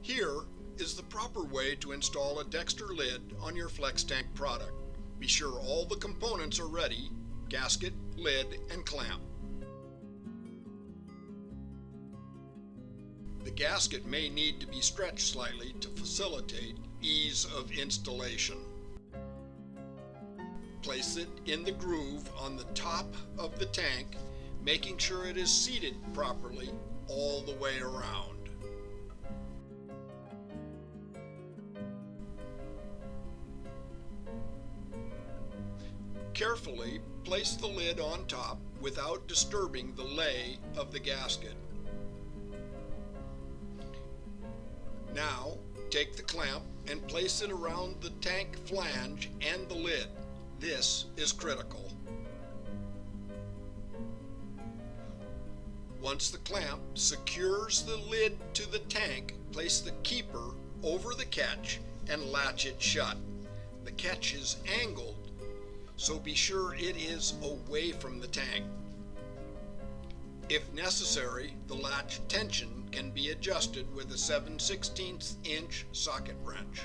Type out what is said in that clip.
Here is the proper way to install a Dexter lid on your Flextank product. Be sure all the components are ready: gasket, lid, and clamp. The gasket may need to be stretched slightly to facilitate ease of installation. Place it in the groove on the top of the tank, making sure it is seated properly all the way around. Carefully place the lid on top without disturbing the lay of the gasket. Now, take the clamp and place it around the tank flange and the lid. This is critical. Once the clamp secures the lid to the tank, place the keeper over the catch and latch it shut. The catch is angled, so be sure it is away from the tank. If necessary, the latch tension can be adjusted with a 7/16 inch socket wrench.